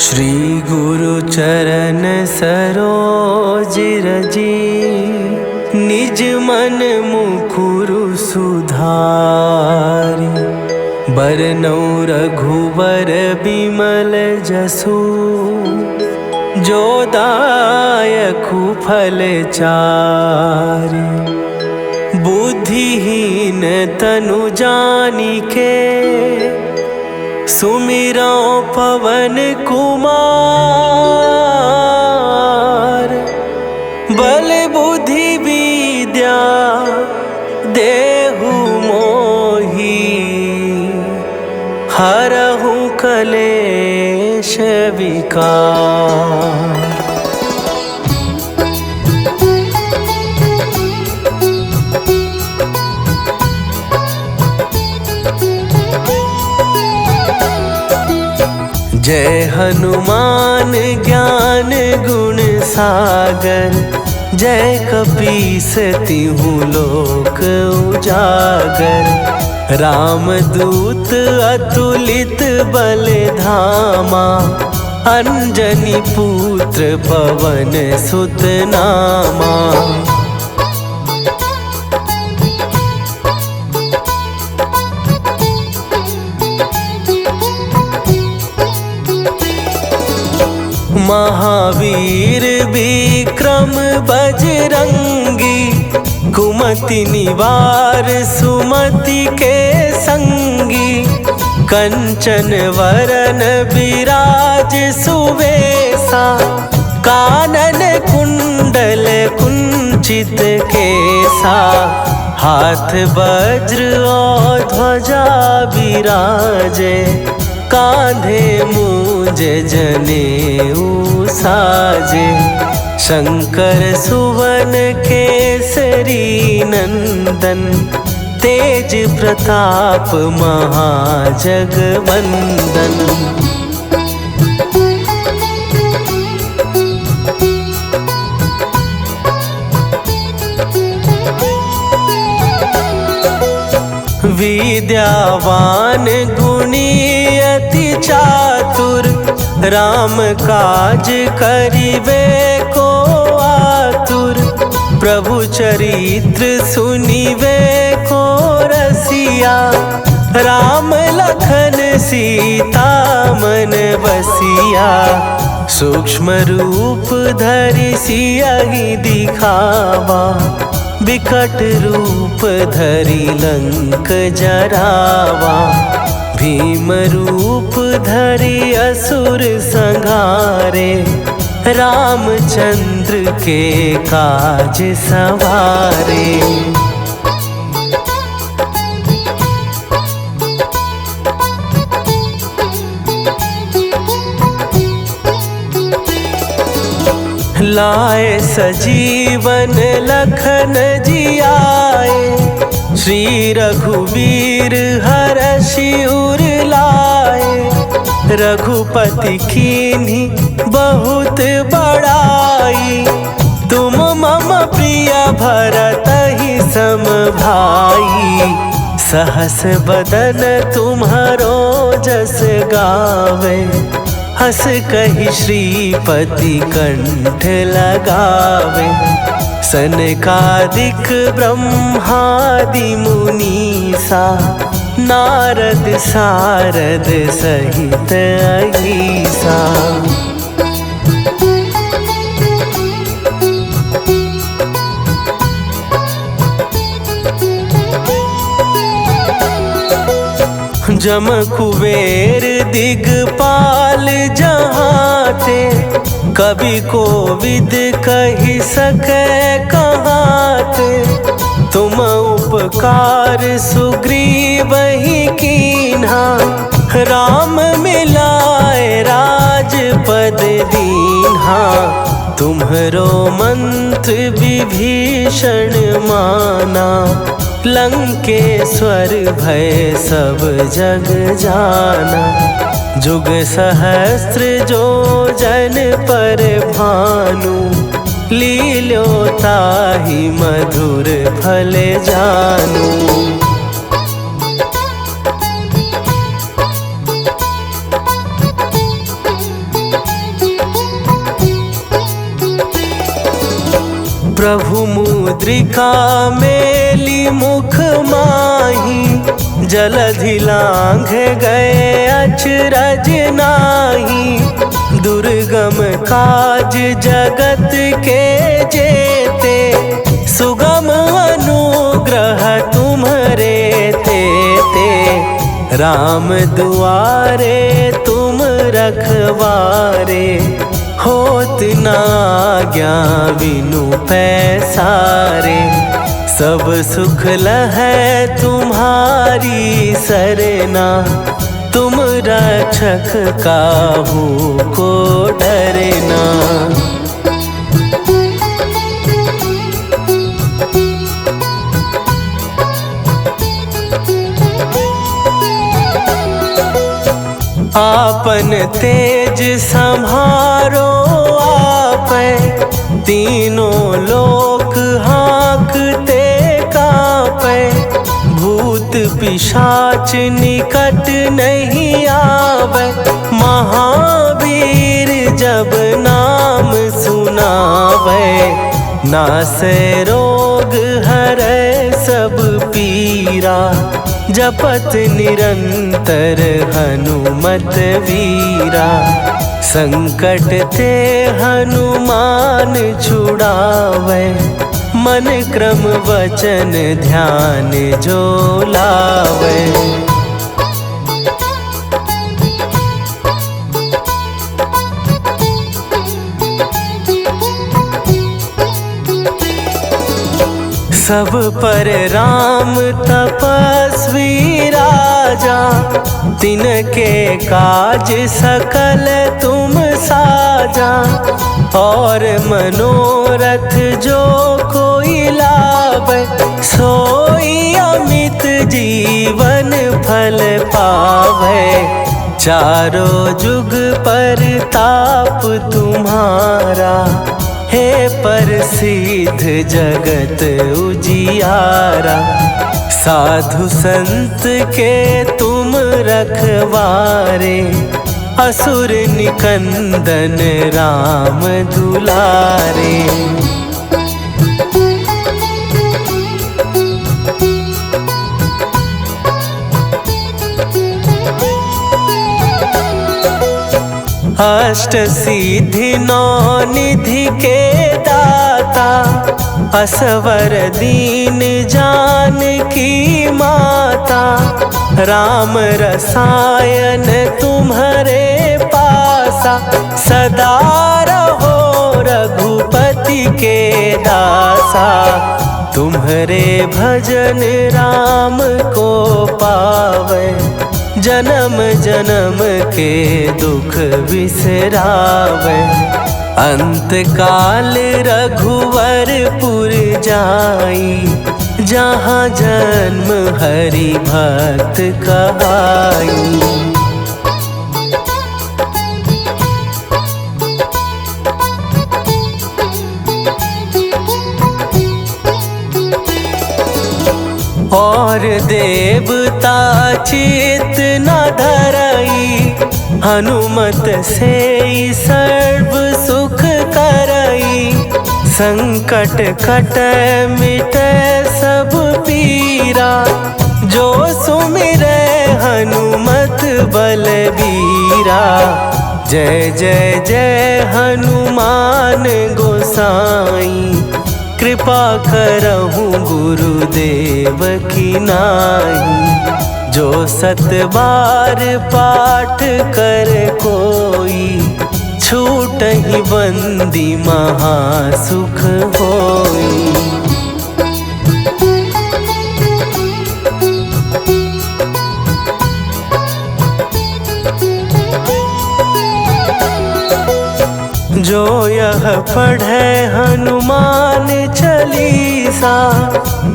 श्री गुरु चरण सरोज रजी, निज मन मुकुरु सुधारि। बरनौ रघुवर बिमल जसु, जो दायकु फल चारि। बुद्धिहीन तनु जानिके, सुमिरौ पवन कुमार। बल बुद्धि विद्या देहु मोहि, हरहु कलेश विकार। जय हनुमान ज्ञान गुण सागर, जय कपीस तिहु लोक उजागर। रामदूत अतुलित बल धामा, अंजनी पुत्र पवन सुत नामा। महावीर विक्रम बजरंगी, कुमति निवार सुमति के संगी। कंचन वरन विराज सुवेसा, कानन कुंडल कुंचित केसा। हाथ वज्र और ध्वजा विराजे, कांधे मूंज जनेऊ साजे। शंकर सुवन केसरी नंदन, तेज प्रताप महाजगवंदन। विद्यावान गुणी अति चातुर, राम काज करिबे को आतुर। प्रभु चरित्र सुनिबे को रसिया, राम लखन सीता मन बसिया। सूक्ष्म रूप धरि सियहि दिखावा, विकट रूप धरि लंक जरावा। भीम रूप धरि असुर संहारे, रामचंद्र के काज सवारे। लाए सजीवन लखन जियाए, श्री रघुवीर हरषि उर लाए। रघुपति कीन्ही बहुत बड़ाई, तुम मम प्रिय भरतहि सम भाई। सहस बदन तुम्हरो जस गावे, हस कहि श्रीपति कंठ लगावे। सनकादिक ब्रह्मादि मुनीसा, नारद सारद सहित अहीसा। जम कुबेर दिगपाल जहाते, कवि कोविद कहि सकै कहाते। तुम उपकार सुग्रीवहि कीन्हा, राम मिलाए राजपद दीन्हा। तुम्हरो मंत्र विभीषण माना, लंकेश्वर भय सब जग जाना। जुग सहस्त्र जो जन पर भानु, लील्यो ताहि मधुर फल जानू। प्रभु मुद्रिका मेली मुख माही, जलधि लांघ गए अचरज नाही। दुर्गम काज जगत के जेते, सुगम अनुग्रह तुम्हरे ते। राम दुआरे तुम रखवारे, होत ना आज्ञा बिनु पैसारे। सब सुख लहै तुम्हारी सरना, तुम रक्षक काहू को डरना। आपन तेज संभारो आपै, तीनों लोक हाँकते कांपै। भूत पिशाच निकट नहीं आवे, महावीर जब नाम सुनावे। नासै रोग हरै सब पीरा, जपत निरंतर हनुमत वीरा। संकट ते हनुमान छुड़ावे, मन क्रम वचन ध्यान जो लावे। सब पर राम तपस्वी राजा, तिनके काज सकल तुम साजा। और मनोरथ जो कोई लावे, सोई अमित जीवन फल पावे। चारों जुग परताप तुम्हारा, हे प्रसिद्ध जगत उजियारा। साधु संत के तुम रखवारे, असुर निकंदन राम दुलारे। अष्ट सिद्धि नौ निधि के दाता, असवर दीन जानकी माता। राम रसायन तुम्हारे पासा, सदा रहो रघुपति के दासा। तुम्हारे भजन राम को पावे, जन्म जन्म के दुख बिसरावे। अंत काल रघुवरपुर जाई, जहाँ जन्म हरि भक्त कहाई। और देवता चित न धरई, हनुमत से सर्व सुख करई। संकट कटै मिटै सब पीरा, जो सुमिरै हनुमत बलबीरा। जय जय जय हनुमान गोसाई, कृपा करहूँ गुरुदेव की नाई। जो सत बार पाठ कर कोई, छूटहि बंदी महासुख होई। जो यह पढ़े हनुमान चालीसा,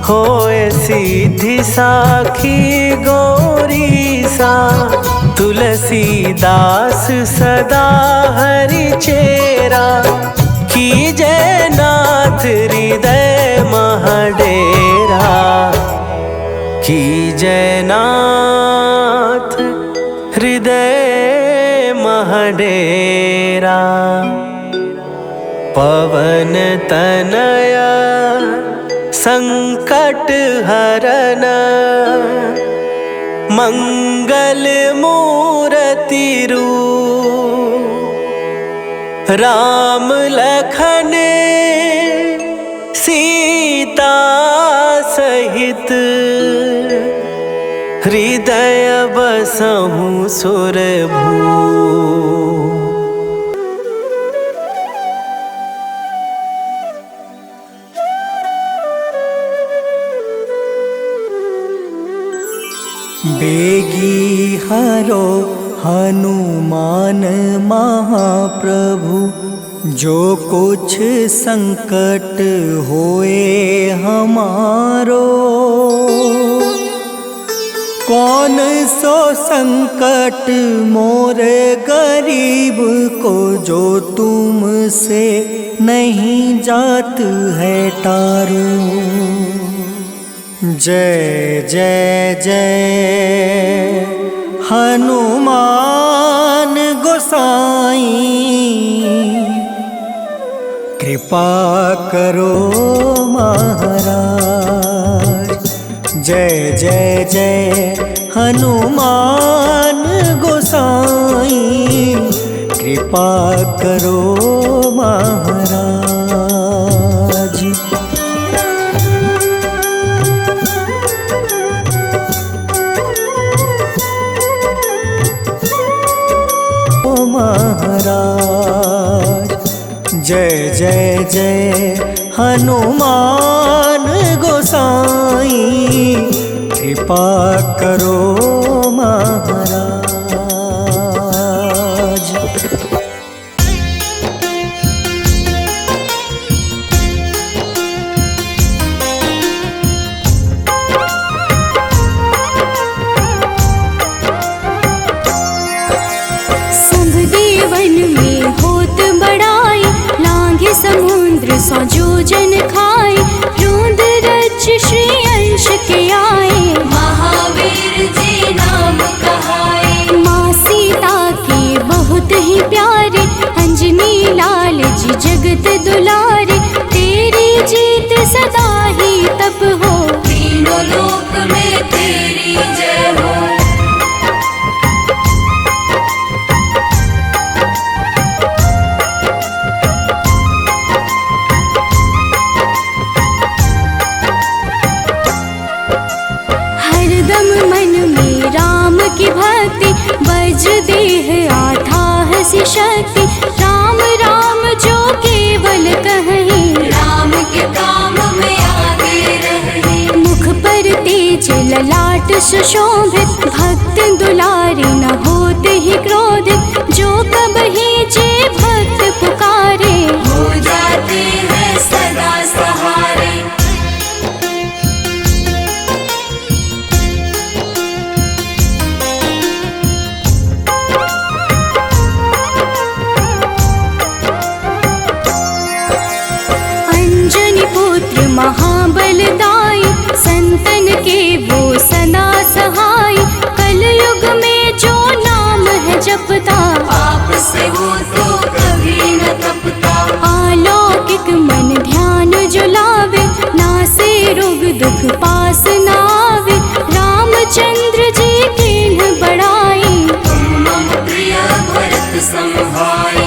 होए सीधी साखी गौरीसा। तुलसीदास सदा हरि चेरा, कीजय नाथ हृदय महडेरा। कीजय नाथ हृदय महडेरा। पवन तनया संकट हरन मंगल मूर्ति रूप राम लखन सीता सहित हृदय बसहु सुरभू। बेगी हरो हनुमान महाप्रभु, जो कुछ संकट होए हमारो। कौन सो संकट मोरे गरीब को, जो तुमसे नहीं जात है टारो। जय जय जय हनुमान गोसाई, कृपा करो महाराज। जय जय जय हनुमान गोसाई, कृपा करो महाराज। महाराज जय जय जय हनुमान गोसाई, कृपा करो महाराज। समुद्र सौ जोजन खाए, रोंद रज श्री अंश के आए। महावीर जी नाम कहाए, माँ सीता के बहुत ही प्यारे। अंजनी लाल जी जगत दुलारे, तेरी जीत सदा ही तप हो। तीनों लोक में तेरी जय हो। की भक्ति वज्र देह आठाह सी शक्ति। राम राम जो केवल कहीं, राम के काम में आगे रहे। मुख पर तेज ललाट सुशोभित, भक्त दुलारे न होते ही क्रोधित। जो कबहि जे भक्त पुकारे, हो जाते हैं सदा सहारे। महाबलदाई, संतन के वो सदा सहाय। कलयुग में जो नाम है जपता, पाप से वो तो कभी न तपता। अलौकिक मन ध्यान जो लावे, नासे रोग दुख पास न आवे। रामचंद्र जी कीन्ह बड़ाई, तुम मम प्रिय भरत सम भाई।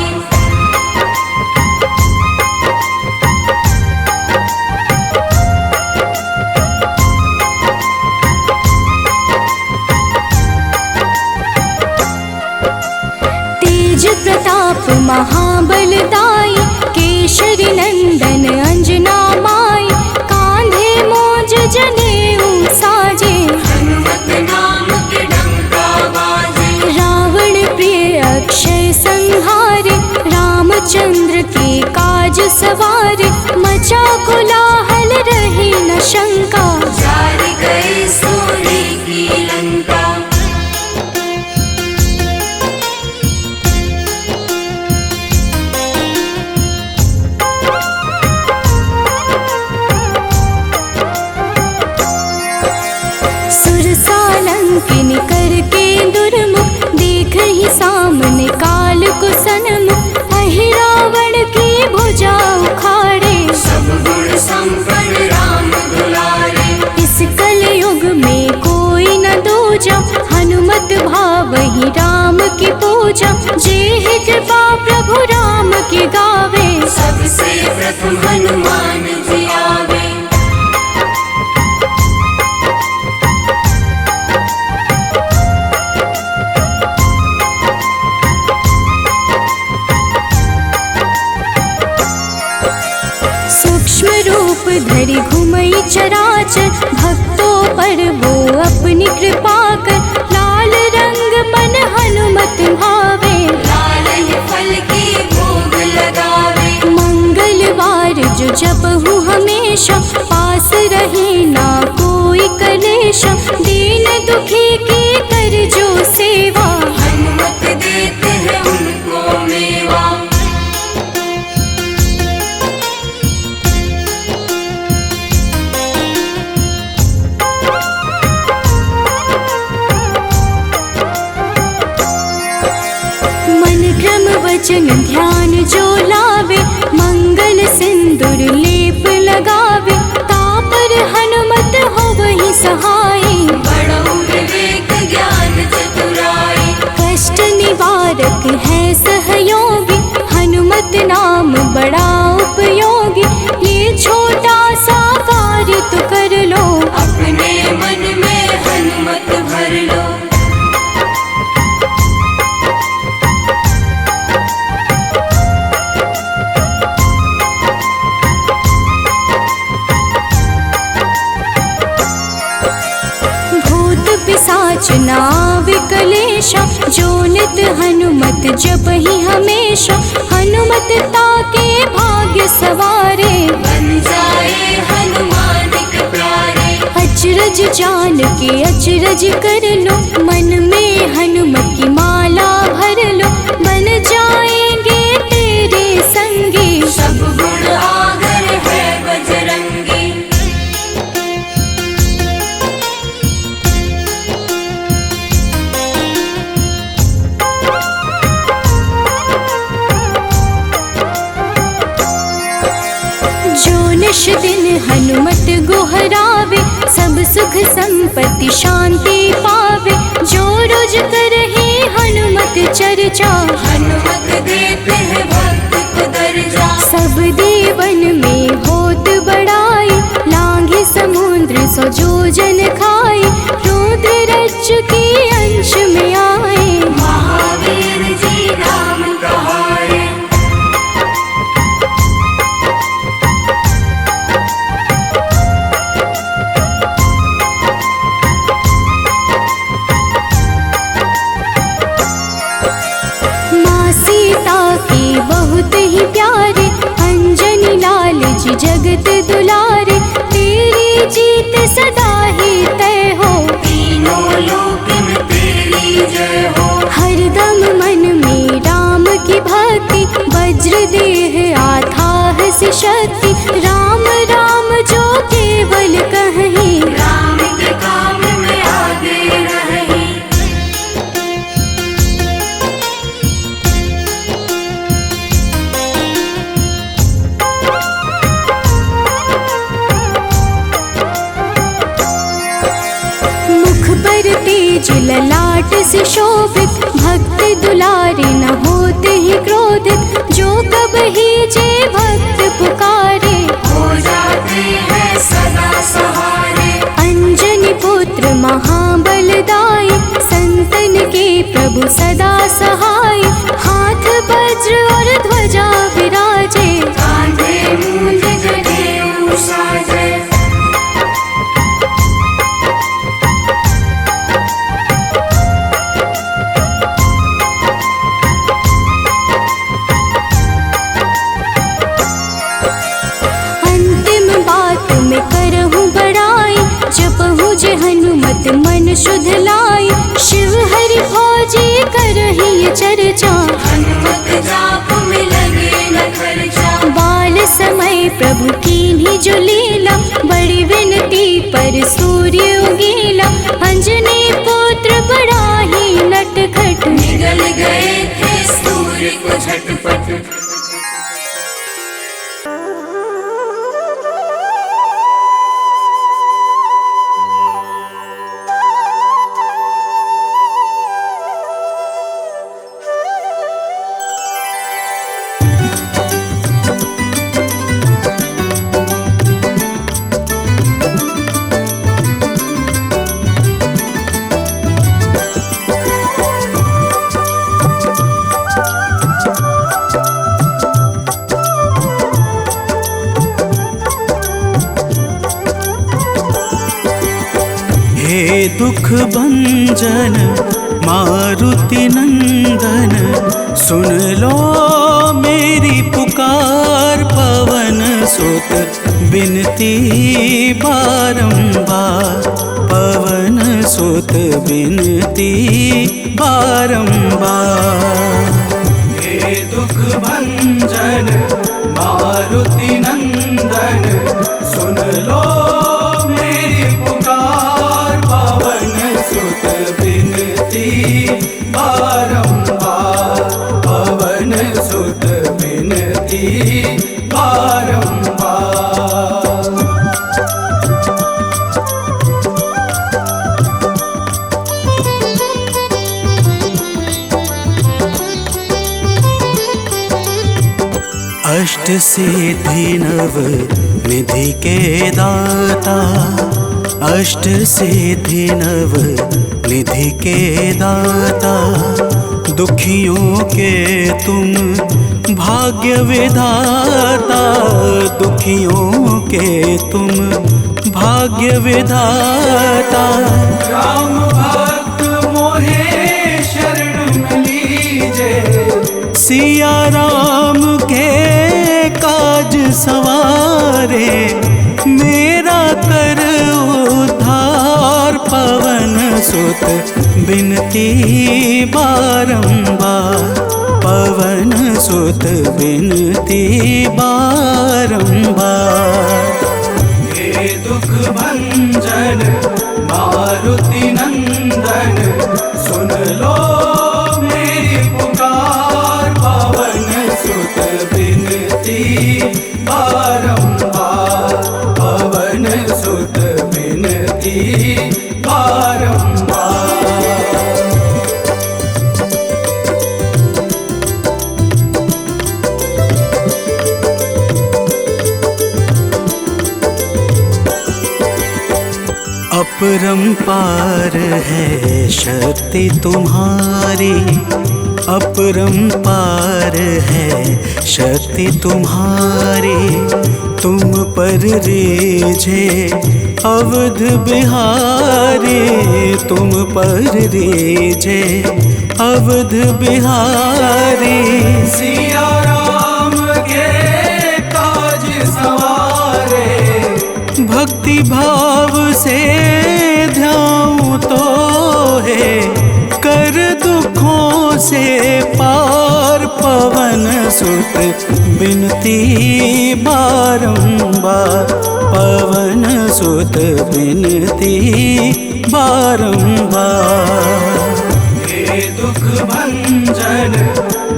प्रताप महाबलदाई, केशरी नंदन अंजना माई। कांधे मोज जनेऊ साजे, हनुमत नाम के डंका बाजे। रावण प्रिय अक्षय संहारे, रामचंद्र के काज सवारे। मचा कोलाहल रही न शंका, जार गए सोने की लंका। किन करके दुर्मुख, देख ही सामने काल को सन्मुख। अहि रावण की भुजा बेशक हनुमान जी आवे। सूक्ष्म रूप धरि घुमई चराचर, भक्तों पर वो अपनी कृपा कर। लाल रंग मन हनुमत भावे, लाल ही फल की भोग लगावे। मंगलवार जो जपहु हमेशा, पास रहे ना कोई कलेश। दीन दुखी की कर जो सेवा, हनुमत देते हैं उनको मेवा। वचन ध्यान जो लावे, मंगल सिंदूर लेप लगावे। तापर हनुमत हो वही सहाय, बड़ो विवेक ज्ञान चतुराई। कष्ट निवारक है सहयोगी, हनुमत नाम बड़ा उपयोगी। ये छोटा सा कार्य तो कर लो, अपने मन में हनुमत भर लो। नाव कलेशा, जो नित हनुमत जपहि हमेशा। हनुमत ताके भाग्य सवारे, बन जाए हनुमान के प्यारे। अचरज जान के अचरज कर लो, मन में हनुमत की माला भर लो। बन जाएंगे तेरे संगी, सब गुण आगर है बजरंगी। निश दिन हनुमत गोहरावे, सब सुख संपत्ति शांति पावे। जो रोज करहे हनुमत चर्चा, हनुमत देते हैं भक्त को दर्जा। सब देवन में होत बड़ाई, लांघे समुद्र सो जोजन खाए। रुद्र रज के अंश में आए, महावीर जी नाम कहाए। बहुत ही प्यारे, अंजनी लाल जी जगत दुलारे। तेरी जीत सदा ही तय हो, तीनों लोक में तेरी जय हो। हरदम मन में राम की भक्ति, वज्र देह आधार से शक्ति। राम राम जो केवल कहीं, राम के काम में आगे रही। तेज ललाट से शोभित, भक्त दुलारे न होते ही क्रोधित। जो कब ही जे भक्त पुकारे, हो जाते हैं सदा सहारे। अंजनी पुत्र महाबलदाई, संतन के प्रभु सदा सहाय। हाथ वज्र और ध्वजा विराजे, कांधे मूंज जनेऊ साजे। जे हनुमत मन शुद्ध लाई, शिव हरि भोजे करहि ये चर्चा। हनुमत जाप में लगे न खर्चा, बाल समय प्रभु कीन्ही जो लीला। बड़ी विनती पर सूर्य उगेला, अंजनी पुत्र बड़ा ही नटखट। निगल गए थे सूर्य को झटपट। दुख भंजन मारुति नंदन, सुन लो मेरी पुकार। पवन सुत बिनती बारंबार, पवन सुत बिनती बारंबार। हे दुख भंजन मारुति नंदन, सुन लो मेरी पुकार। पवन सुत बिनती बारंबार, पवन सुत बिनती बारंबार। अष्ट सिद्धि नव निधि के दाता, अष्ट सिद्धि नव निधि के दाता। दुखियों के तुम भाग्य विधाता, दुखियों के तुम भाग्य विधाता। राम भक्त मोहे शरण में लीजे, सिया राम के काज सवारे। मेरा कर उद्धार, पवन सुत बिनती बारंबार, पवन सुत बिनती बारंबार। हे दुख भंजन मारुति नंदन, सुन लो मेरी पुकार। पवन सुत बिनती बारंबार, पवन सुत बिनती बारंबार। अपरंपार है शक्ति तुम्हारी, अपरंपार है शक्ति तुम्हारी। तुम पर रीझे अवध बिहारी, तुम पर रीझे अवध बिहारी। सिया राम के काज सवारे, भक्ति भाव से ध्याऊं तो है कर दुखों से पार। पवन सुत बिनती बारंबार, पवन सुत बिनती बारंबार। हे दुख भंजन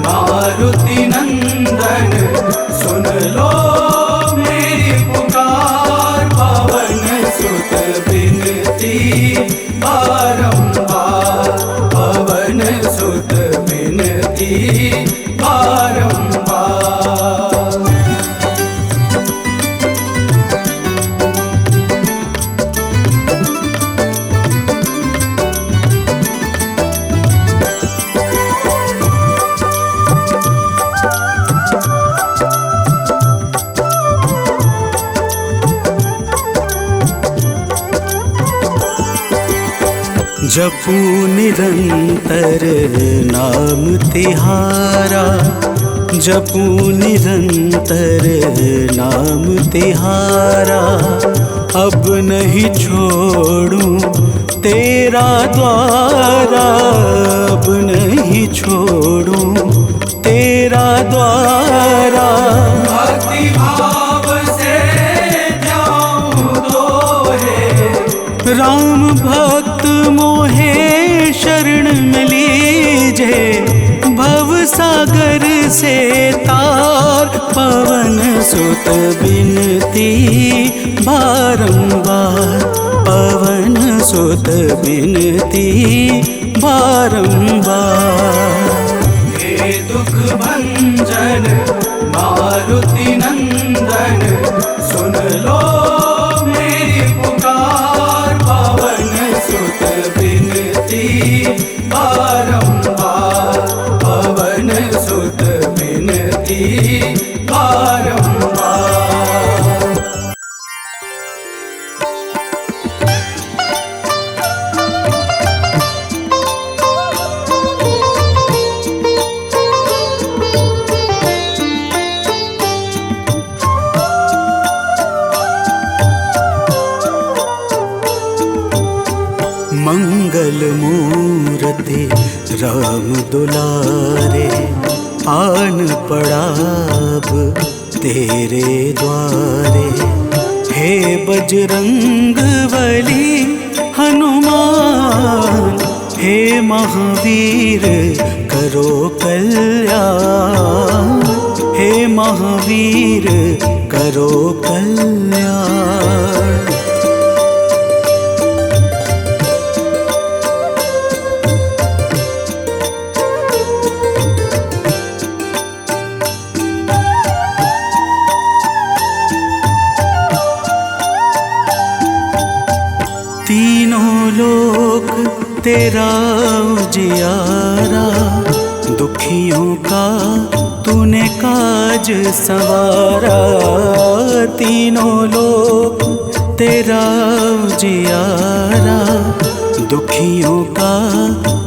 मारुति नंदन, सुन लो मेरी पुकार। पवन सुत बिनती बारंबार, पवन सुत बिनती बारंबार। जपू निरंतर नाम तिहारा, जपू निरंतर नाम तिहारा। अब नहीं छोड़ूं तेरा द्वारा, अब नहीं छोड़ूं तेरा द्वारा। भक्ति भाव से जाऊं तो है राम भक्त मोहे शरण में लीजे। भव सागर से तार, पवन सुत बिनती बारंबार, पवन सुत बिनती बारंबार। हे दुख भंजन मारुति नंदन, सुन लो मेरी पुकार। पवन सुत बिनती बारंबार, पवन सुत बिनती बारंबार। राम दुलारे, आन पड़ा अब तेरे द्वारे। हे बजरंग बली हनुमान, हे महावीर करो कल्याण, हे महावीर करो कल्याण। तीनों लोक तेरा उजियारा, दुखियों का तूने काज संवारा। तीनों लोक तेरा उजियारा, दुखियों का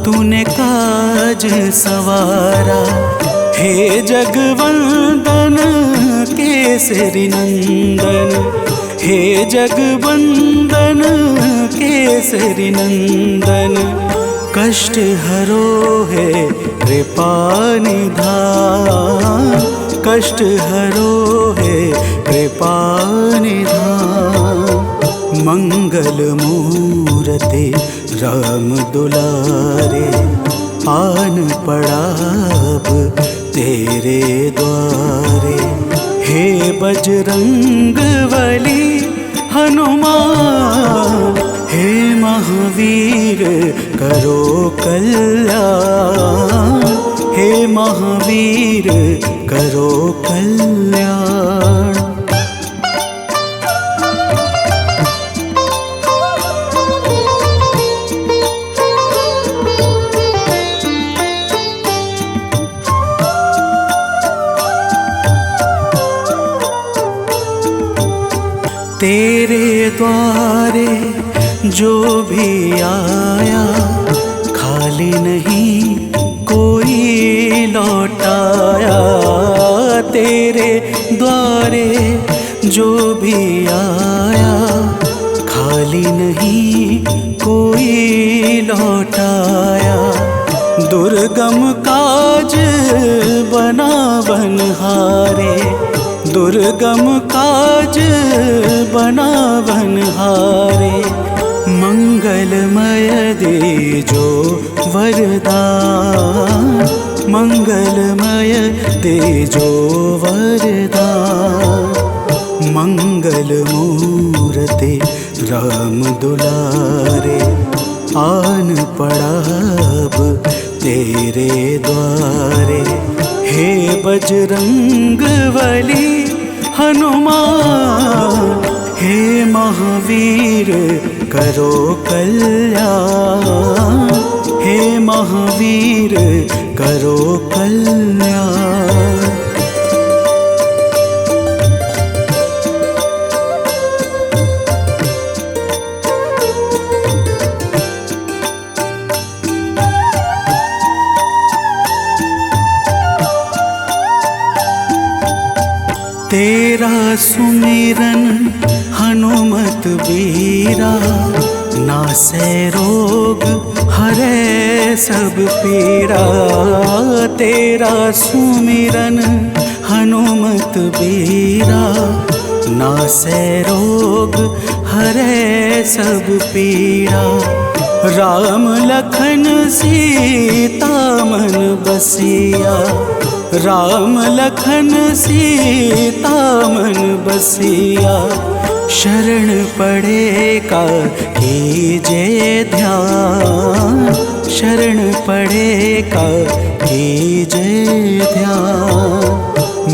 तूने काज संवारा। हे जगवंदन केसरी नंदन, हे जगवंदन केसरी नंदन। कष्ट हरो है कृपा निधान, कष्ट हरो है कृपा निधान। मंगल मूर्ति राम दुलारे, आन पड़ा अब तेरे द्वारे। हे बजरंग बली हनुमान, हे महावीर करो कल्याण, हे महावीर करो कल्याण। तेरे द्वारे जो भी आया, खाली नहीं कोई लौटाया। तेरे द्वारे जो भी आया, खाली नहीं कोई लौटाया। दुर्गम काज बना बनहारे, दुर्गम काज बना बनहारे। मंगलमय दे जो वरदान, मंगलमय दे जो वरदान। मंगल मूर्ति राम दुलारे, आन पड़ा अब तेरे द्वारे। हे बजरंग बली हनुमान, हे महावीर करो कल्याण, हे महावीर करो कल्याण। तेरा सुमिरन हनुमत बीरा, नासै रोग हरै सब पीरा। तेरा सुमिरन हनुमत बीरा, नासै रोग हरै सब पीरा। राम लखन सीता मन बसिया, राम लखन सीता मन बसिया। शरण पड़े का कीजे ध्यान, शरण पड़े का कीजे ध्यान।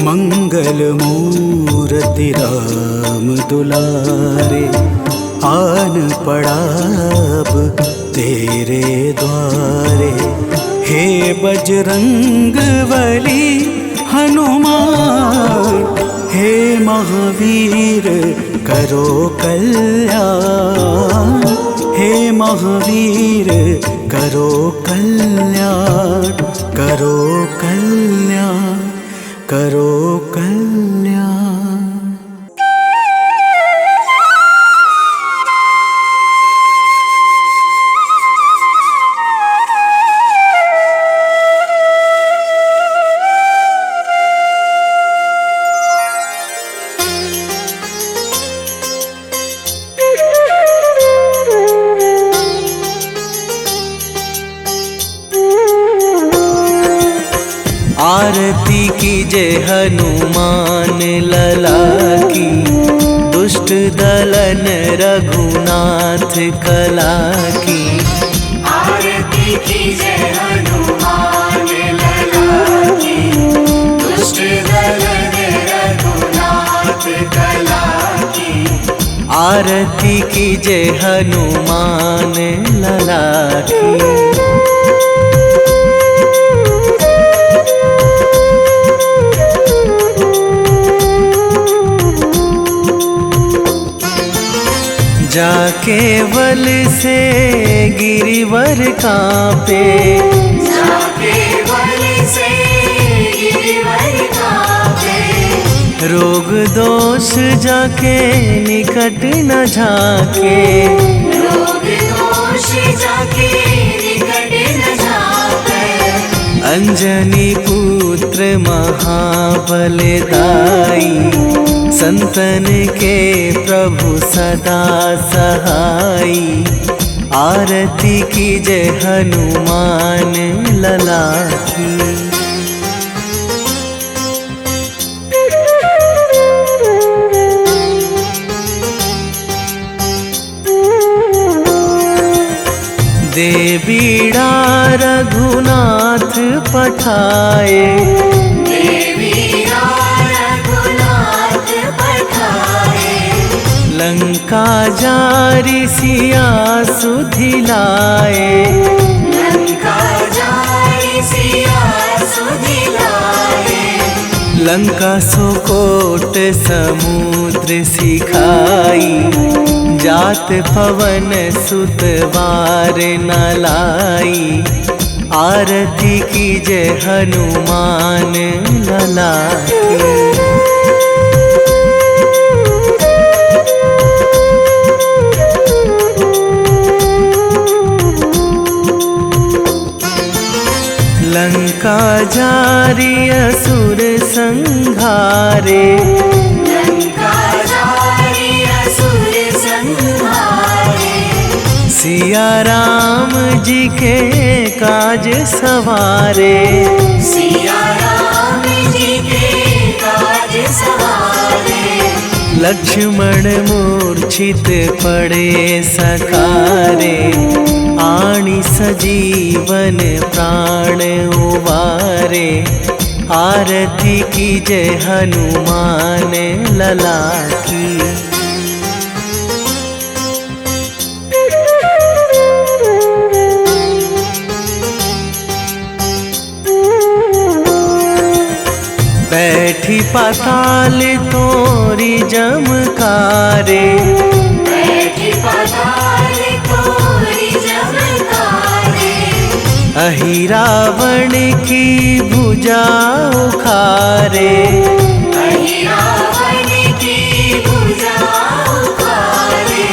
मंगल मूर्ति राम दुलारे, आन पड़ा अब तेरे द्वारे। हे बजरंग बली हनुमान, हे महावीर करो कल्याण, हे महावीर करो कल्याण, करो कल्याण, करो कल्याण। आरती कीजे हनुमान लला की, दुष्ट दलन रघुनाथ कला की। आरती कीजे हनुमान लला की, दुष्ट दलन रघुनाथ कला की। आरती कीजे हनुमान लला की। जाके बल से गिरिवर कांपे, जाके बल से गिरिवर कांपे। रोग दोष जाके निकट न झाके, रोग दोष जाके निकट न झाके। अंजनी पुत्र महाबलदाई, संतन के प्रभु सदा सहाई। आरती कीजे हनुमान लला की। दे बीड़ा रघुनाथ पठाए, लंका जारी सिया सुधिलाए, लंका जारी सिया सुधिलाए। लंका सुकोट समुद्र सिखाई, जात पवन सुत वार न लाई। आरती कीजे हनुमान लला की। लंका जारी असुर संहारे, लंका जारी असुर संहारे। सिया राम जी के काज सवारे, सिया राम जी के काज सवारे। लक्ष्मण मूर्छित पड़े सकारे, आणी सजीवन प्राण उवारे। आरती कीजे हनुमान लला की। बैठी पाताल तोरी जमकारे, बैठी पाताल तोरी जमकारे। अहि रावण की भुजा उखारे, अहि रावण की भुजा उखारे।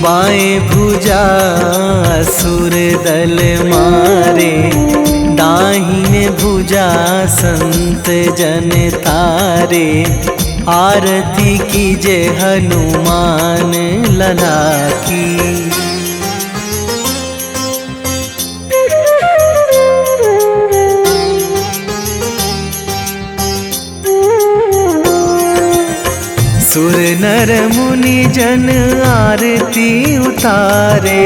बाएं भुजा असुर दल मारे, दाहिने भुजा संत जन तारे। आरती कीजे हनुमान लला की। सुर नर मुनि जन आरती उतारे,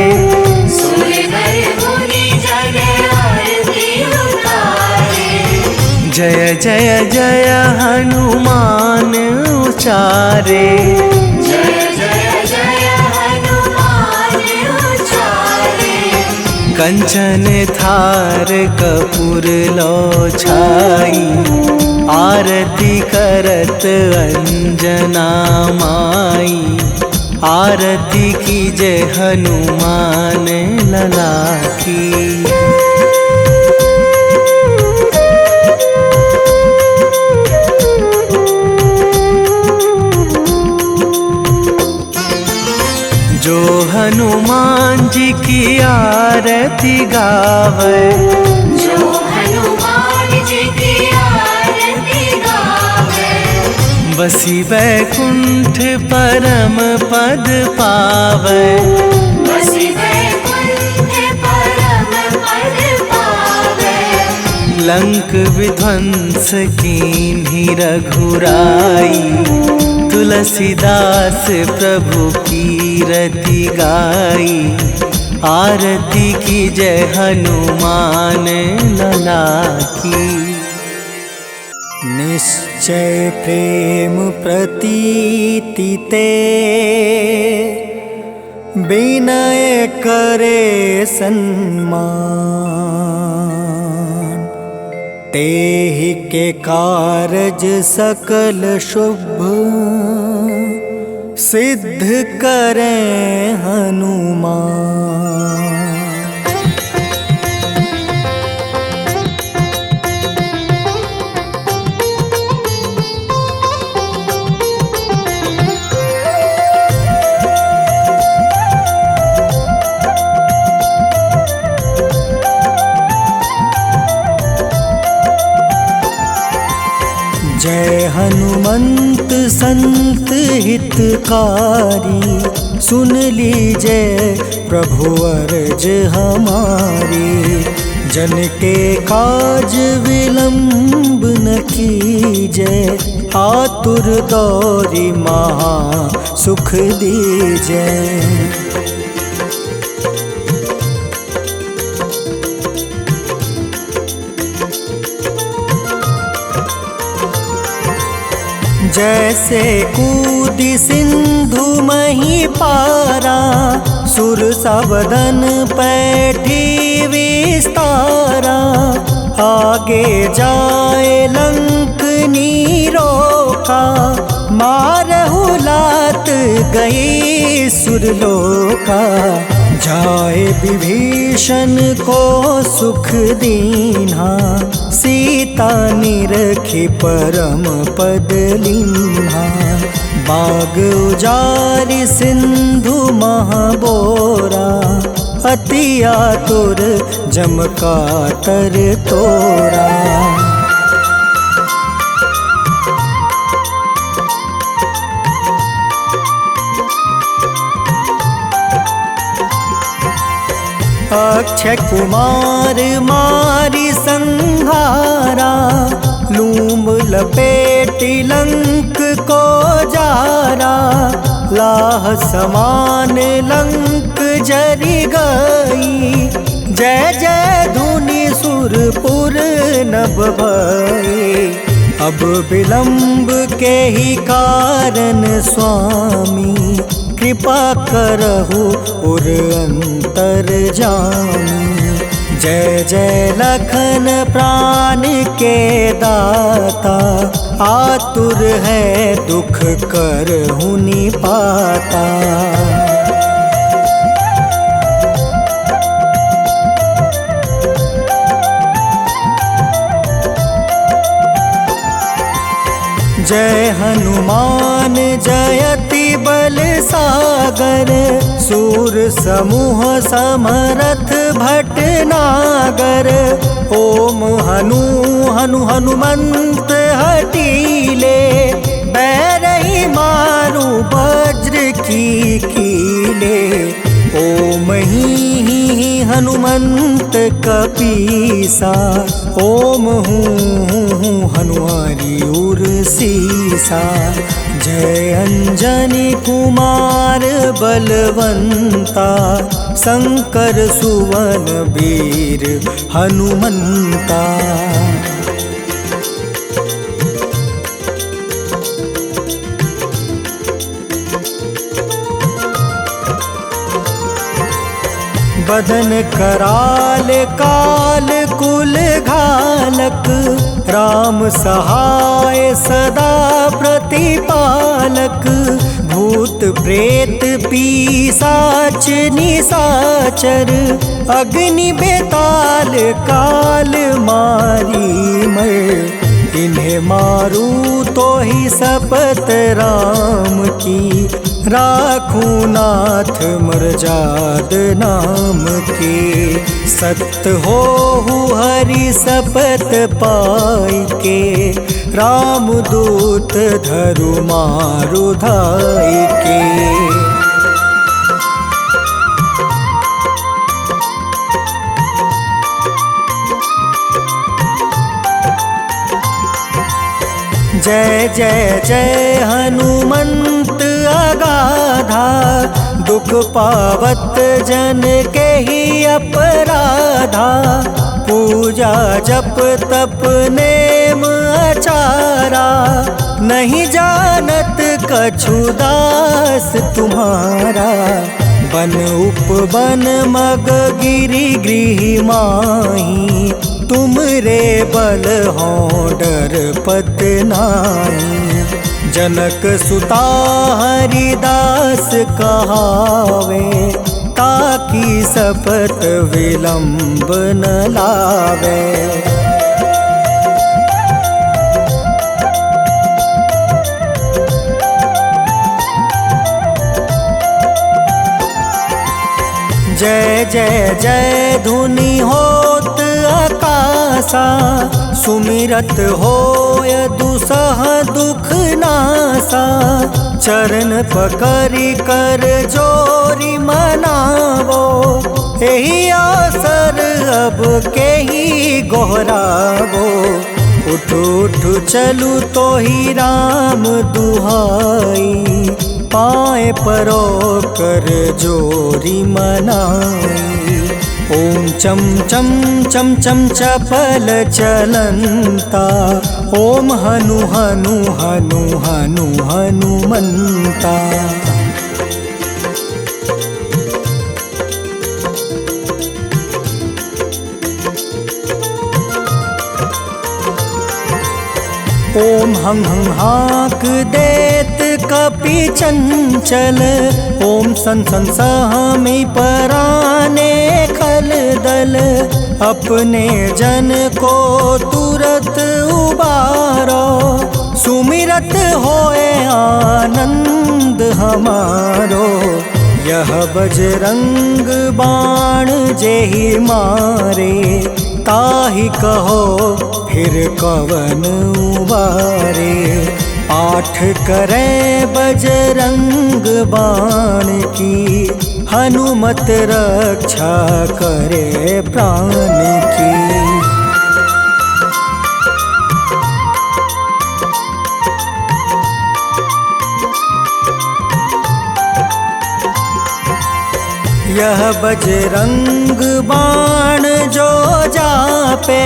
सुर नर मुनि जन आरती उतारे। जय जय जय हनुमान उचारे, जय जय जय हनुमान उचारे। कंचन थार कपूर लो छाई, आरती करत अंजना माई। आरती कीजे हनुमान लला की। जो हनुमान जी की आरती गावे, जो हनुमान जी की आरती गावे। बसी वैकुंठ परम पद पावे, बसी वैकुंठ परम पद पावे। लंक विध्वंस कीन्ही रघुराई, तुलसीदास प्रभु कीरति गाई। आरती की जय हनुमान लला की। निश्चय प्रेम प्रतीति ते, विनय करे सन्मान। तेहि के कारज सकल शुभ, सिद्ध करें हनुमान। जय हनुमंत संत हितकारी, सुन लीजिए प्रभु अर्ज हमारी। जन के काज विलंब न कीजिए, आतुर दौरी महा सुख दीजिए। जैसे कूदी सिंधु मही पारा, सुर सबदन पैठी विस्तारा। आगे जाए लंक नीरोका, मारहु लात गई सुरलोका। जाए विभीषण को सुख दीन्हा, सीता निरखी परम पद लीन्हा। बाग उजारि सिंधु महाबोरा, अति आतुर जम काटर तोरा। अक्षय कुमार मारी संहारा, लूम लपेटी लंक को जारा। लाह समान लंक जरि गई, जय जय धुनि सुरपुर नभ भई। अब विलंब के ही कारण स्वामी, कृपा करहु उर अंतर जामी। जय जय लखन प्राण के दाता, आतुर है दुख करहु निपाता। जय हनुमान जयति बल सागर, सूर समूह समरथ भटनागर। ओम हनु हनु हनुमंत हटीले, बैरही मारू वज्र की कीले। ओम ही हनुमंत कपीसा, ओम हूँ हनुमारी उर सीसा। जय अंजनी कुमार बलवंता, शंकर सुवन वीर हनुमंता। बदन कराल काल कुल घालक, राम सहाय सदा प्रतिपालक। भूत प्रेत पिशाच निशाचर, अग्नि बेताल काल मारी मर। इन्हें मारू तो ही शपथ राम की, राखूं नाथ मर्जाद नाम के। सत्य हो हरि शपथ पाई के, राम दूत धरु मारु धाई के। जय जय जय हनुमंत अगाधा, दुख पावत जन के ही अपराधा। पूजा जप तप नेम आचारा, नहीं जानत कछु दास तुम्हारा। बन उपवन मग गिरि गृह माही, तुम रे बल हो डर पत नाई। जनक सुता हरिदास कहावे, ताकि सपत विलंब न लावे। जय जय जय धुनि होत आकाशा, सुमिरत होय दुसह दुख नासा। चरण पकड़ि कर जोरी मनावो, एही अवसर अब के ही गोहरावो। उठ उठ चलू तो ही राम दुहाई, पाए परो कर जोरी मनाई। ओम चम चम चम चम चपल चलंता, ओम हनु हनु हनु हनु हनुमंता। ओम हं हं हाक देत कपि चंचल, ओम सन सन सहमी पराने खल दल। अपने जन को तुरत उबारो, सुमिरत होए आनंद हमारो। यह बजरंग बाण जेहि मारे, ताहि कहो फिर कवन उबारे। पाठ करें बजरंग बाण की, हनुमत रक्षा करे प्राण की। यह बजरंग बाण जो जापे,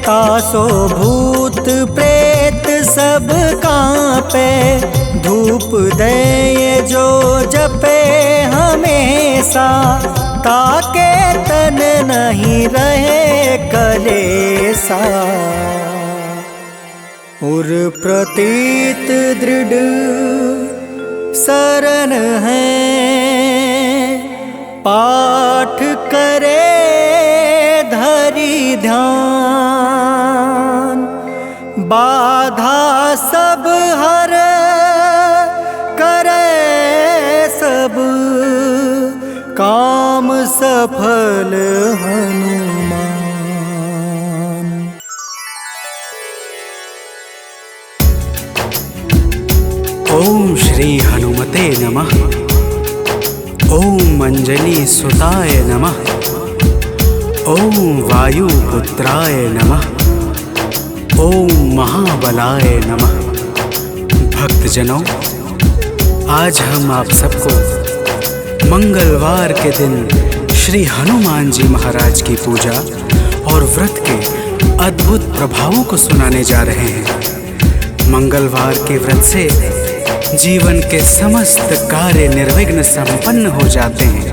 तासो भूत प्रेत सब कांपे। धूप दे जो जपे हमेशा, ताके तन नहीं रहे कलेसा। उर प्रतीत दृढ़ शरण है, पाठ करे धरि ध्यान। बाधा सब हर करे सब, काम सफल हनुमान। ओम श्री हनुमते नमः। ओम अंजनी सुताय नमः। ओम वायुपुत्राय नमः। ओम महाबलाय नमः। भक्तजनों, आज हम आप सबको मंगलवार के दिन श्री हनुमान जी महाराज की पूजा और व्रत के अद्भुत प्रभावों को सुनाने जा रहे हैं। मंगलवार के व्रत से जीवन के समस्त कार्य निर्विघ्न संपन्न हो जाते हैं।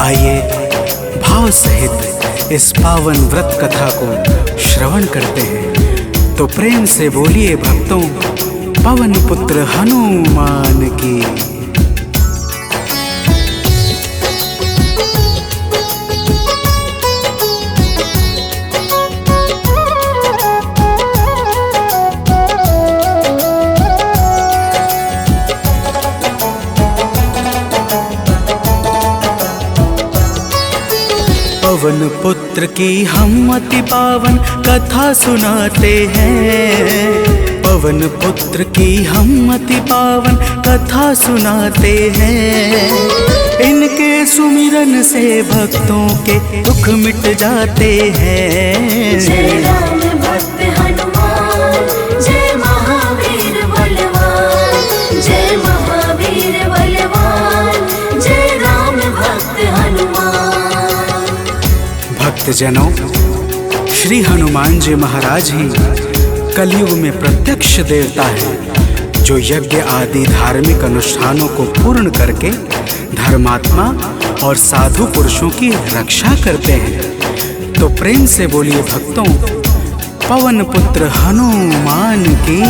आइए भाव सहित इस पावन व्रत कथा को श्रवण करते हैं। तो प्रेम से बोलिए भक्तों, पवन पुत्र हनुमान की। पवन पुत्र की हम अति पावन कथा सुनाते हैं। पवन पुत्र की हम अति पावन कथा सुनाते हैं। इनके सुमिरन से भक्तों के दुख मिट जाते हैं। जय राम भक्त हनुमान, जय महा भक्तजनों, श्री हनुमान जी महाराज ही कलयुग में प्रत्यक्ष देवता है, जो यज्ञ आदि धार्मिक अनुष्ठानों को पूर्ण करके धर्मात्मा और साधु पुरुषों की रक्षा करते हैं। तो प्रेम से बोलिए भक्तों, पवन पुत्र हनुमान की।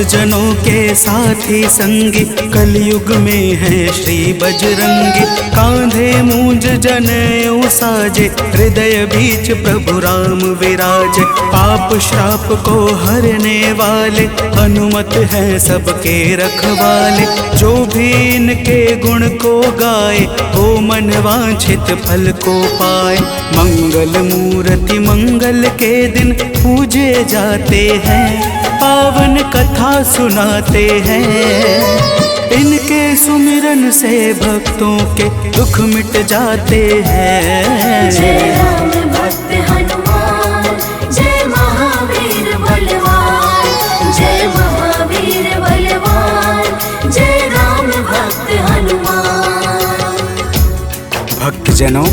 जनों के साथी संगी कलयुग में है श्री बजरंगी। कांधे मूंज जनेऊ साजे, हृदय बीच प्रभु राम विराजे। पाप श्राप को हरने वाले, हनुमत है सबके रखवाले। जो भी इनके गुण को गाए, वो मन वांछित फल को पाए। मंगल मूर्ति मंगल के दिन पूजे जाते हैं, पावन कथा सुनाते हैं। इनके सुमिरन से भक्तों के दुख मिट जाते हैं। जय राम भक्त हनुमान, जय महावीर बलवान, जय महावीर बलवान, जय राम भक्त हनुमान। भक्तजनों,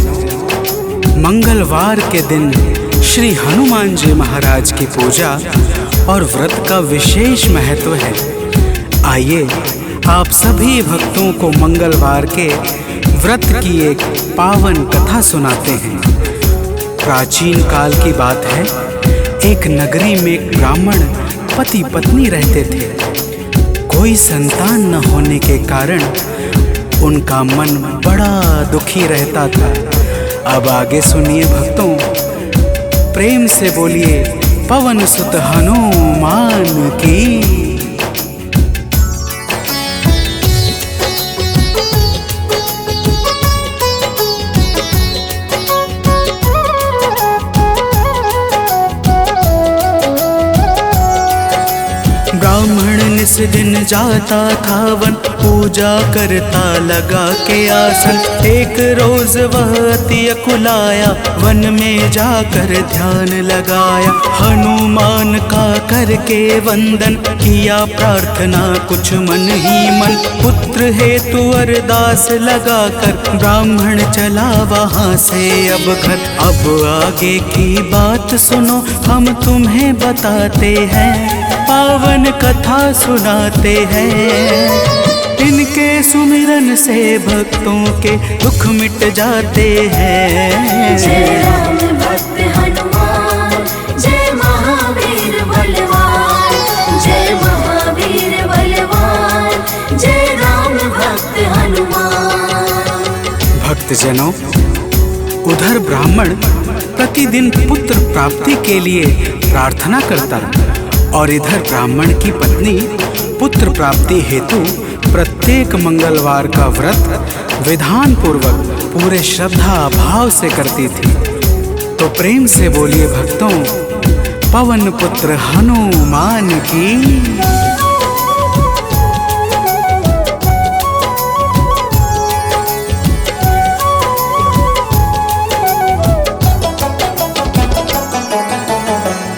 मंगलवार के दिन श्री हनुमान जी महाराज की पूजा और व्रत का विशेष महत्व है। आइए आप सभी भक्तों को मंगलवार के व्रत की एक पावन कथा सुनाते हैं। प्राचीन काल की बात है, एक नगरी में एक ब्राह्मण पति पत्नी रहते थे। कोई संतान न होने के कारण उनका मन बड़ा दुखी रहता था। अब आगे सुनिए भक्तों, प्रेम से बोलिए पवन सुत हनुमान की। ब्राह्मण निस दिन जाता था वन, पूजा करता लगा के आसन। एक रोज वह अति अकुलाया, वन में जाकर ध्यान लगाया। हनुमान का करके वंदन, किया प्रार्थना कुछ मन ही मन। पुत्र हेतु अरदास लगाकर, ब्राह्मण चला वहाँ से अब घर। अब आगे की बात सुनो, हम तुम्हें बताते हैं, पावन कथा सुनाते हैं। इनके सुमिरन से भक्तों के दुख मिट जाते हैं। जय राम भक्त हनुमान, जय महावीर बलवान, जय महावीर बलवान, जय राम भक्त हनुमान। भक्तजनों, उधर ब्राह्मण प्रतिदिन पुत्र प्राप्ति के लिए प्रार्थना करता और इधर ब्राह्मण की पत्नी पुत्र प्राप्ति हेतु प्रत्येक मंगलवार का व्रत विधान पूर्वक पूरे श्रद्धा भाव से करती थी। तो प्रेम से बोलिए भक्तों, पवन पुत्र हनुमान की।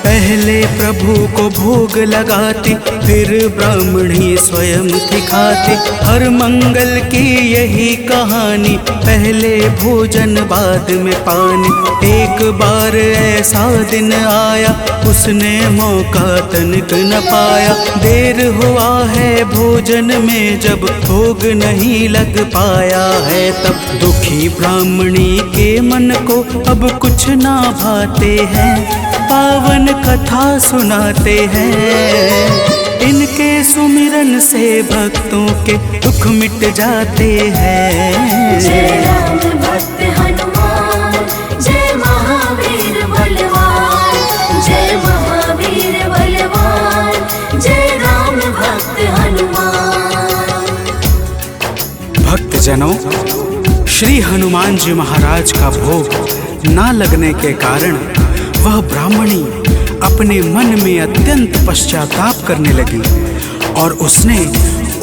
पहले प्रभु को भोग लगाती, फिर ब्राह्मणी स्वयं थी खाती। हर मंगल की यही कहानी, पहले भोजन बाद में पानी। एक बार ऐसा दिन आया, उसने मौका तनिक न पाया। देर हुआ है भोजन में, जब भोग नहीं लग पाया है तब। दुखी ब्राह्मणी के मन को अब कुछ ना भाते हैं, पावन कथा सुनाते हैं। इनके सुमिरन से भक्तों के दुख मिट जाते हैं। जय राम भक्त हनुमान, जय महावीर बलवान, जय महावीर बलवान, जय राम भक्त हनुमान। भक्तजनों, श्री हनुमान जी महाराज का भोग ना लगने के कारण वह ब्राह्मणी अपने मन में अत्यंत पश्चाताप करने लगी और उसने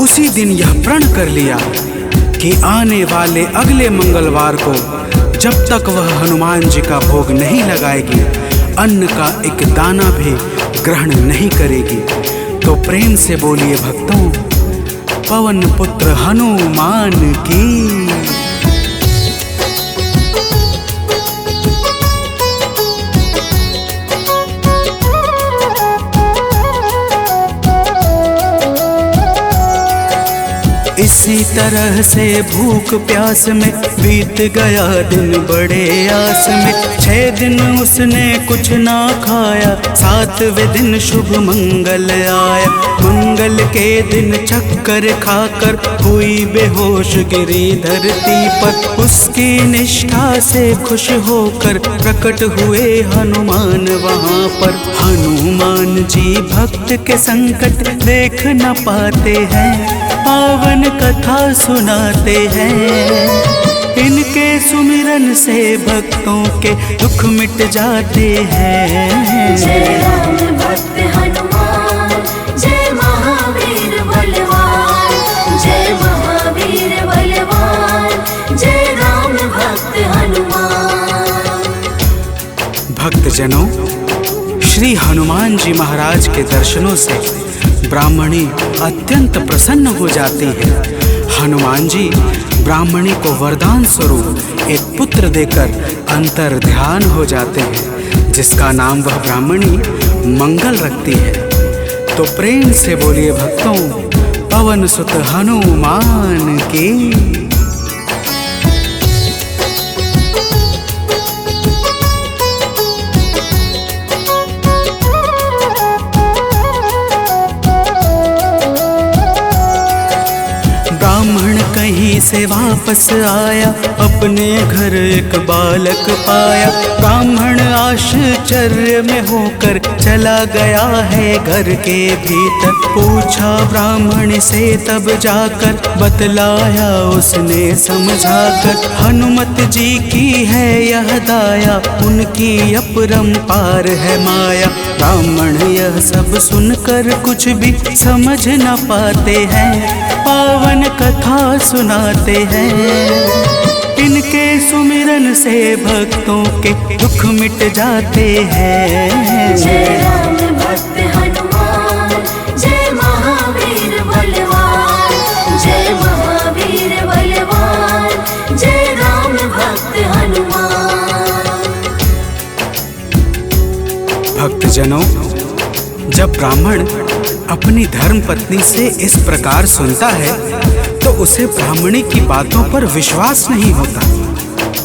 उसी दिन यह प्रण कर लिया कि आने वाले अगले मंगलवार को जब तक वह हनुमान जी का भोग नहीं लगाएगी, अन्न का एक दाना भी ग्रहण नहीं करेगी तो प्रेम से बोलिए भक्तों, पवन पुत्र हनुमान की। इसी तरह से भूख प्यास में बीत गया दिन बड़े आस में। 6 दिन उसने कुछ ना खाया, 7वें दिन शुभ मंगल आया। मंगल के दिन चक्कर खाकर हुई बेहोश गिरी धरती पर। उसकी निष्ठा से खुश होकर प्रकट हुए हनुमान वहाँ पर। हनुमान जी भक्त के संकट देख न पाते हैं, पावन कथा सुनाते हैं। इनके सुमिरन से भक्तों के दुख मिट जाते हैं। जय राम भक्त हनुमान, जय महावीर बलवान, जय महावीर बलवान, जय राम भक्त हनुमान। भक्तजनों, श्री हनुमान जी महाराज के दर्शनों से ब्राह्मणी अत्यंत प्रसन्न हो जाती है। हनुमान जी ब्राह्मणी को वरदान स्वरूप एक पुत्र देकर अंतर ध्यान हो जाते हैं, जिसका नाम वह ब्राह्मणी मंगल रखती है। तो प्रेम से बोलिए भक्तों, पवन सुत हनुमान की। ब्राह्मण कहीं से वापस आया, अपने घर एक बालक पाया। ब्राह्मण आश्चर्य में होकर चला गया है घर के भीतर। पूछा ब्राह्मण से तब जाकर, बतलाया उसने समझाकर। हनुमत जी की है यह दाया, उनकी अपरंपार है माया। ब्राह्मण यह सब सुनकर कुछ भी समझ न पाते हैं, पावन कथा सुनाते हैं। इनके सुमिरन से भक्तों के दुख मिट जाते हैं। जय राम भक्त हनुमान, जय महावीर बलवान, जय महावीर बलवान, जय राम भक्त हनुमान। भक्तजनों, जब ब्राह्मण अपनी धर्म पत्नी से इस प्रकार सुनता है तो उसे ब्राह्मणी की बातों पर विश्वास नहीं होता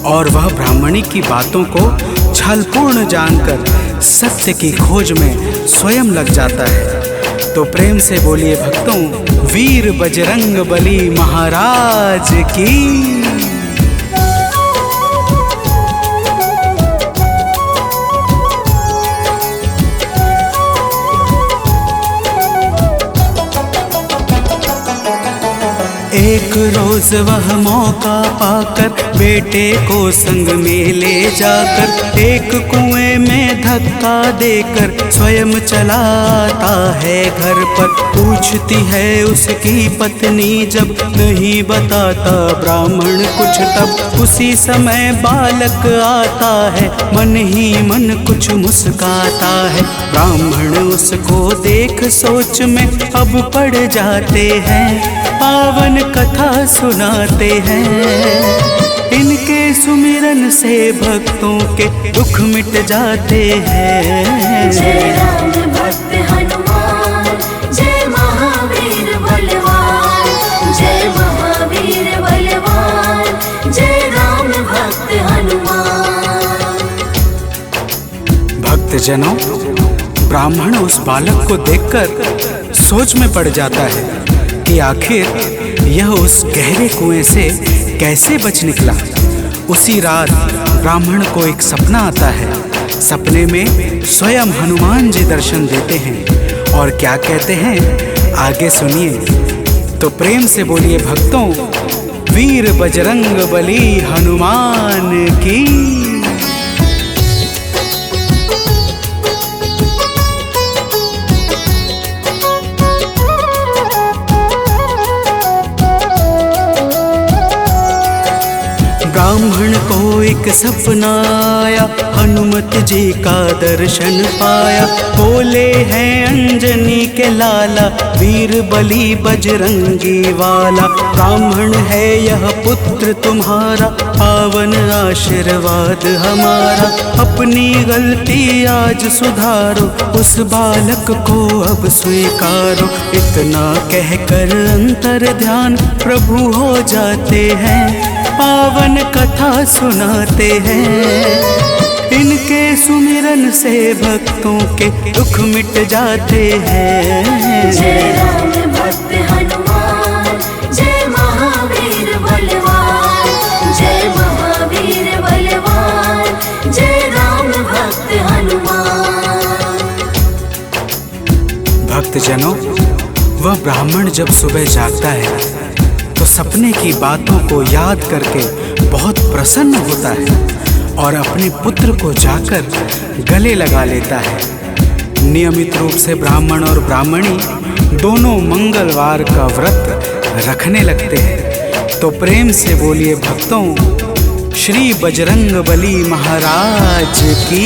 और वह ब्राह्मणी की बातों को छलपूर्ण जानकर सत्य की खोज में स्वयं लग जाता है। तो प्रेम से बोलिए भक्तों, वीर बजरंग बली महाराज की। एक रोज वह मौका पाकर बेटे को संग में ले जाकर एक कुएं में धक्का देकर स्वयं चलाता है घर पर। पूछती है उसकी पत्नी जब, नहीं बताता ब्राह्मण कुछ तब। उसी समय बालक आता है, मन ही मन कुछ मुस्काता है। ब्राह्मण उसको देख सोच में अब पड़ जाते हैं, पावन कथा सुनाते हैं। इनके सुमिरन से भक्तों के दुख मिट जाते हैं। जय राम भक्त हनुमान, जय महावीर बलवान, जय महावीर बलवान, जय राम भक्त हनुमान। भक्तजनों, ब्राह्मण उस बालक को देखकर सोच में पड़ जाता है कि आखिर यह उस गहरे कुएं से कैसे बच निकला। उसी रात ब्राह्मण को एक सपना आता है। सपने में स्वयं हनुमान जी दर्शन देते हैं और क्या कहते हैं आगे सुनिए। तो प्रेम से बोलिए भक्तों, वीर बजरंग बली हनुमान की। ब्राह्मण को एक सपना आया, हनुमत जी का दर्शन पाया। बोले हैं अंजनी के लाला, वीर बली बजरंगी वाला। ब्राह्मण है यह पुत्र तुम्हारा, पावन आशीर्वाद हमारा। अपनी गलती आज सुधारो, उस बालक को अब स्वीकारो। इतना कहकर अंतर ध्यान प्रभु हो जाते हैं, पावन कथा सुनाते हैं। इनके सुमिरन से भक्तों के दुख मिट जाते हैं। जय राम भक्त हनुमान, जय महावीर बलवान, जय महावीर बलवान, जय राम भक्त हनुमान। भक्तजनों, वह ब्राह्मण जब सुबह जागता है तो सपने की बातों को याद करके बहुत प्रसन्न होता है और अपने पुत्र को जाकर गले लगा लेता है। नियमित रूप से ब्राह्मण और ब्राह्मणी दोनों मंगलवार का व्रत रखने लगते हैं। तो प्रेम से बोलिए भक्तों, श्री बजरंग बली महाराज की।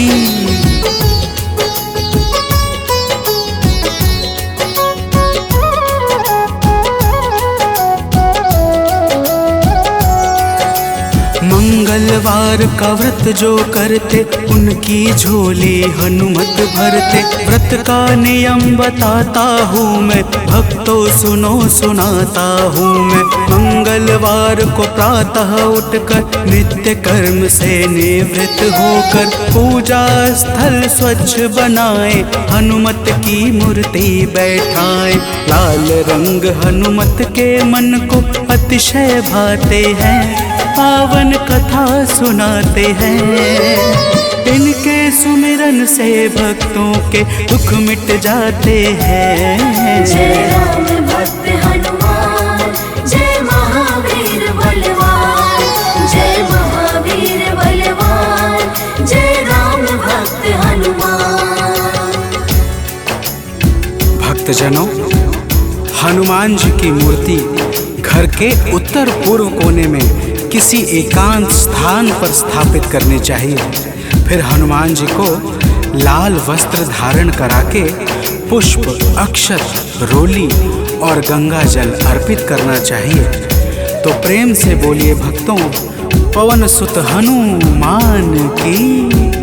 मंगलवार का व्रत जो करते, उनकी झोली हनुमत भरते। व्रत का नियम बताता हूँ मैं, भक्तों सुनो सुनाता हूँ मैं। मंगलवार को प्रातः उठकर नित्य कर्म से निवृत्त होकर पूजा स्थल स्वच्छ बनाए, हनुमत की मूर्ति बैठाए। लाल रंग हनुमत के मन को अतिशय भाते हैं, पावन कथा सुनाते हैं। इनके सुमिरन से भक्तों के दुख मिट जाते हैं। जय राम भक्त हनुमान, जय महावीर बलवान, जय महावीर बलवान, जय राम भक्त हनुमान। भक्तजनों, हनुमान जी की मूर्ति घर के उत्तर पूर्व कोने में किसी एकांत स्थान पर स्थापित करनी चाहिए। फिर हनुमान जी को लाल वस्त्र धारण करा के पुष्प, अक्षत, रोली और गंगा जल अर्पित करना चाहिए। तो प्रेम से बोलिए भक्तों, पवन सुत हनुमान की।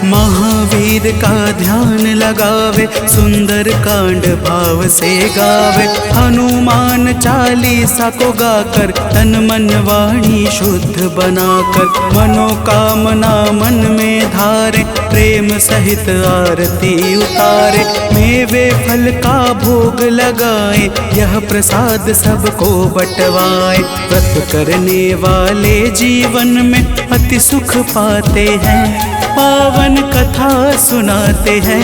महावीर का ध्यान लगावे, सुंदर कांड भाव से गावे। हनुमान चालीसा को गाकर तन मन वाणी शुद्ध बनाकर, मनोकामना मन में धारे, प्रेम सहित आरती उतारे। मेवे फल का भोग लगाए, यह प्रसाद सबको बंटवाए। व्रत करने वाले जीवन में अति सुख पाते हैं, पावन कथा सुनाते हैं।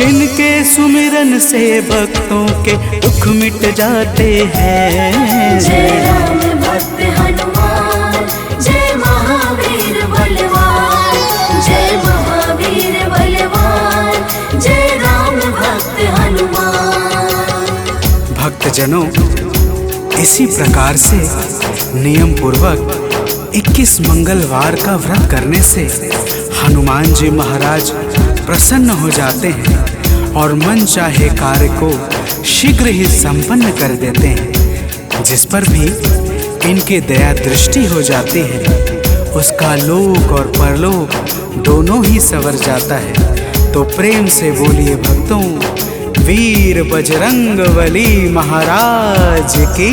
इनके सुमिरन से भक्तों के दुख मिट जाते हैं। जय राम भक्त हनुमान, जय महावीर बलवान, जय महावीर बलवान, जय राम भक्त हनुमान। भक्तजनों, इसी प्रकार से नियम पूर्वक 21 मंगलवार का व्रत करने से हनुमान जी महाराज प्रसन्न हो जाते हैं और मन चाहे कार्य को शीघ्र ही संपन्न कर देते हैं। जिस पर भी इनके दया दृष्टि हो जाती है, उसका लोक और परलोक दोनों ही संवर जाता है। तो प्रेम से बोलिए भक्तों, वीर बजरंग बली महाराज की।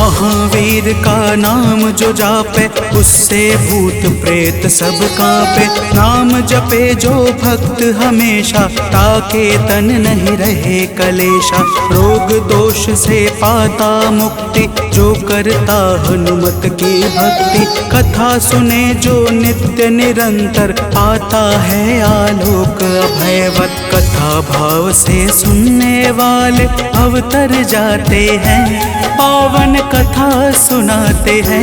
महावीर का नाम जो जापे उससे भूत प्रेत सब कांपे। नाम जपे जो भक्त हमेशा ताके तन नहीं रहे कलेशा। रोग दोष से पाता मुक्ति जो करता हनुमत की भक्ति। कथा सुने जो नित्य निरंतर आता है आलोक अभयवत। कथा भाव से सुनने वाले अवतर जाते हैं पावन कथा सुनाते हैं।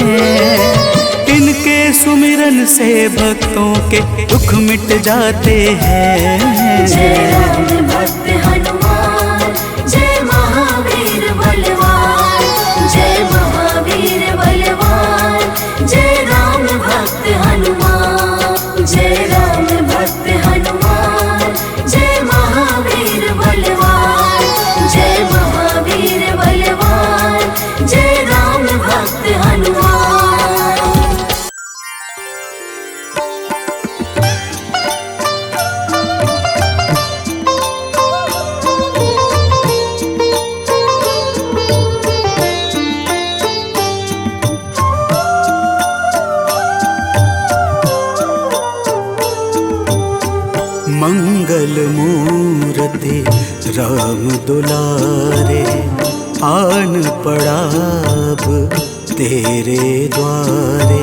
इनके सुमिरन से भक्तों के दुख मिट जाते हैं। जय राम भक्त हनुमान, जय महावीर बलवान, जय महावीर बलवान, जय राम भक्त हनुमान। जय राम भक्त हनुमान, जय महावीर बलवान, जय महावीर बलवान, जय राम भक्त हनुमान। मंगल मूर्ति राम दुलारे आन पड़ा अब तेरे द्वारे।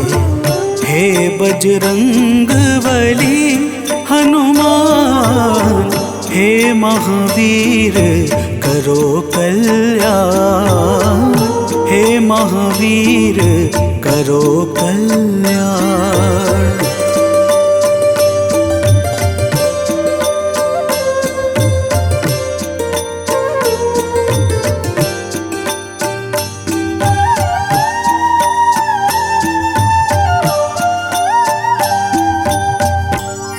हे बजरंग बली हनुमान, हे महावीर करो कल्याण, हे महावीर करो कल्याण।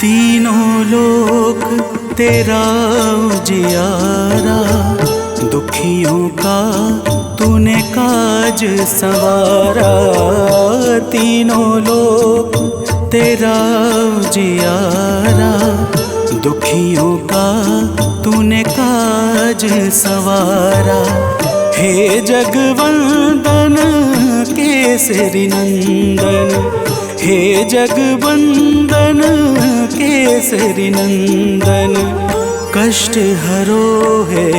तीनों लोक तेरा उजियारा। दुखियों का तूने काज संवारा। तीनों लोक तेरा उजियारा। दुखियों का तूने काज संवारा। हे जगवंदन केसरी नंदन, हे जगवंदन केसरी नंदन। कष्ट हरो है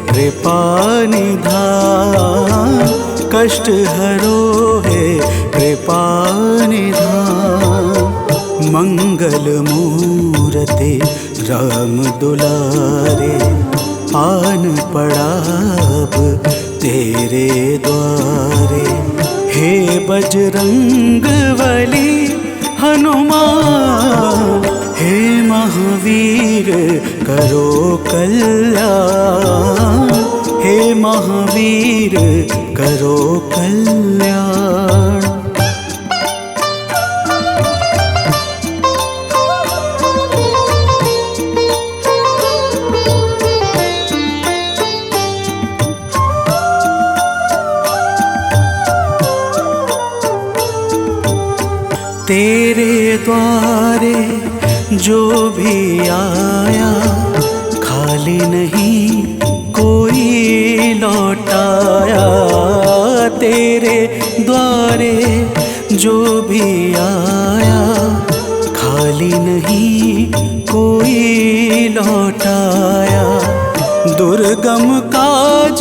कृपा निधान, कष्ट हरो है कृपा निधान। मंगल मूर्ति राम दुलारे आन पड़ा अब तेरे द्वारे। हे बजरंग बली हनुमान, हे महावीर करो कल्याण, हे महावीर करो कल्याण। तेरे द्वारे जो भी आया खाली नहीं कोई लौटाया। तेरे द्वारे जो भी आया खाली नहीं कोई लौटाया। दुर्गम काज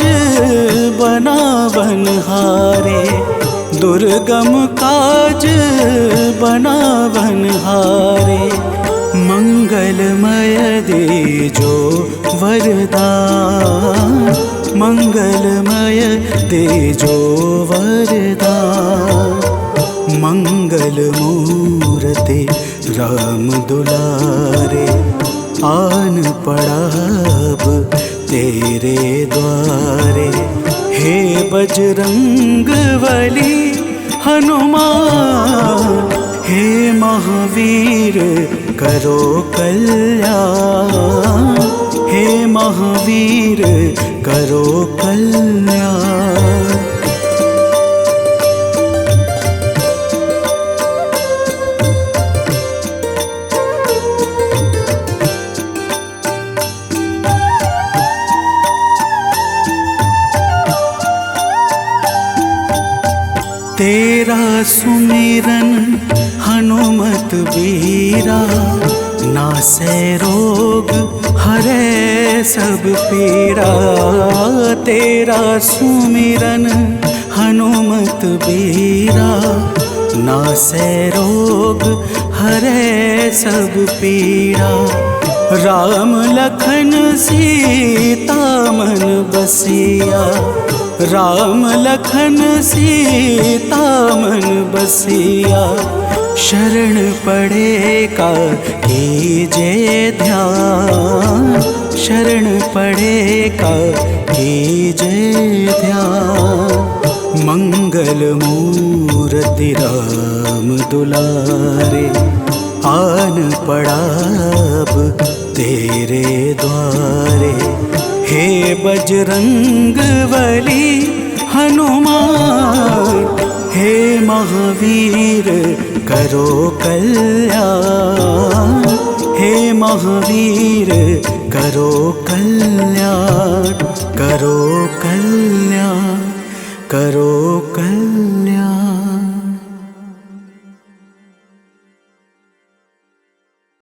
बना बनहारे, दुर्गम काज बना बनहारे। मंगलमय दे जो वरदान, मंगलमय दे जो वरदान। मंगल मूर्ति राम दुलारे आन पड़ा अब तेरे द्वारे। हे बजरंग बली हनुमान, हे महावीर करो कल्याण, हे महावीर करो कल्याण। तेरा सुमिरन हनुमत बीरा, नासै रोग हरे सब पीड़ा। तेरा सुमिरन हनुमत बीरा, नासै रोग हरे सब पीड़ा। राम लखन सीता मन बसिया, राम लखन सीता मन बसिया। शरण पड़े का कीजे ध्यान, शरण पड़े का कीजे ध्यान। मंगल मूर्ति राम दुलारे, आन पड़ा अब तेरे द्वारे। हे बजरंग बली हनुमान, हे महावीर करो कल्याण। हे महावीर करो कल्याण, करो कल्याण, करो कल्याण।